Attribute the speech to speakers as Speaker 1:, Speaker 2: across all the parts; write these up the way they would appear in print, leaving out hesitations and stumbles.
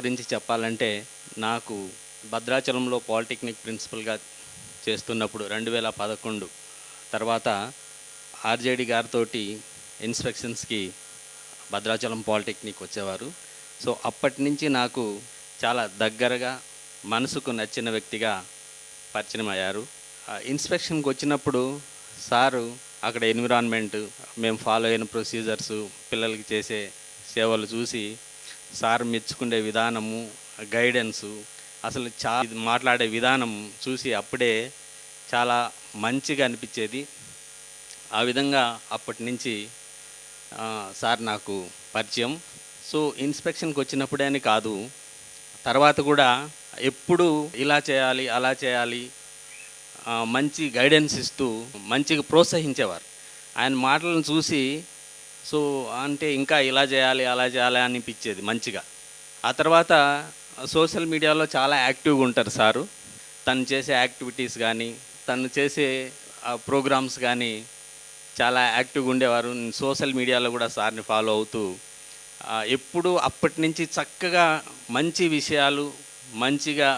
Speaker 1: గురించి చెప్పాలంటే నాకు భద్రాచలంలో పాలిటెక్నిక్ ప్రిన్సిపల్గా చేస్తున్నప్పుడు 2011 తర్వాత ఆర్జేడి గారితోటి ఇన్స్పెక్షన్స్కి భద్రాచలం పాలిటెక్నిక్ వచ్చేవారు. సో అప్పటి నుంచి నాకు చాలా దగ్గరగా మనసుకు నచ్చిన వ్యక్తిగా పరిచయం అయ్యారు. ఇన్స్పెక్షన్కి వచ్చినప్పుడు సారు అక్కడ ఎన్విరాన్మెంట్, మేము ఫాలో అయిన ప్రొసీజర్సు, పిల్లలకి చేసే సేవలు చూసి సార్ మెచ్చుకునే విధానము, గైడెన్సు, అసలు మాట్లాడే విధానం చూసి అప్పుడే చాలా మంచిగా అనిపించేది. ఆ విధంగా అప్పటి నుంచి సార్ నాకు పరిచయం. సో ఇన్స్పెక్షన్కి వచ్చినప్పుడే అని కాదు, తర్వాత కూడా ఎప్పుడు ఇలా చేయాలి అలా చేయాలి మంచి గైడెన్స్ ఇస్తూ మంచిగా ప్రోత్సహించేవారు. ఆయన మాటలను చూసి సో అంటే ఇంకా ఇలా చేయాలి అలా చేయాలి అనిపించేది మంచిగా. ఆ తర్వాత సోషల్ మీడియాలో చాలా యాక్టివ్గా ఉంటారు సారు. తను చేసే యాక్టివిటీస్ కానీ, తను చేసే ప్రోగ్రామ్స్ కానీ చాలా యాక్టివ్గా ఉండేవారు. సోషల్ మీడియాలో కూడా సార్ని ఫాలో అవుతూ ఎప్పుడు అప్పటి నుంచి చక్కగా మంచి విషయాలు, మంచిగా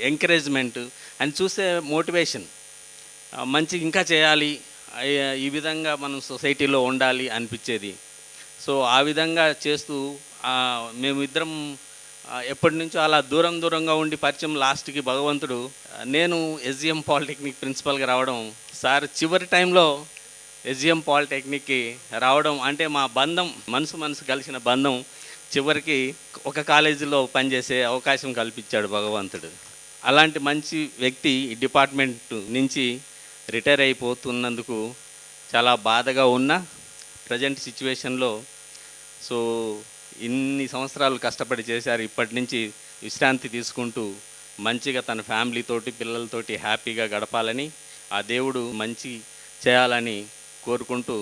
Speaker 1: ఎంకరేజ్మెంట్ అని చూస్తే మోటివేషన్, మంచి ఇంకా చేయాలి, ఈ విధంగా మనం సొసైటీలో ఉండాలి అనిపించేది. సో ఆ విధంగా చేస్తూ మేమిద్దరం ఎప్పటి నుంచో అలా దూరంగా ఉండి పరిచయం. లాస్ట్కి భగవంతుడు నేను ఎస్జిఎం పాలిటెక్నిక్ ప్రిన్సిపల్గా రావడం, సార్ చివరి టైంలో ఎస్జిఎం పాలిటెక్నిక్కి రావడం అంటే మా బంధం, మనసు కలిసిన బంధం చివరికి ఒక కాలేజీలో పనిచేసే అవకాశం కల్పించాడు భగవంతుడు. అలాంటి మంచి వ్యక్తి ఈ డిపార్ట్మెంట్ నుంచి రిటైర్ అయిపోతున్నందుకు చాలా బాధగా ఉన్న ప్రజెంట్ సిచ్యువేషన్లో సో ఇన్ని సంవత్సరాలు కష్టపడి చేశారు. ఇప్పటి నుంచి విశ్రాంతి తీసుకుంటూ మంచిగా తన ఫ్యామిలీతోటి, పిల్లలతోటి హ్యాపీగా గడపాలని, ఆ దేవుడు మంచి చేయాలని కోరుకుంటూ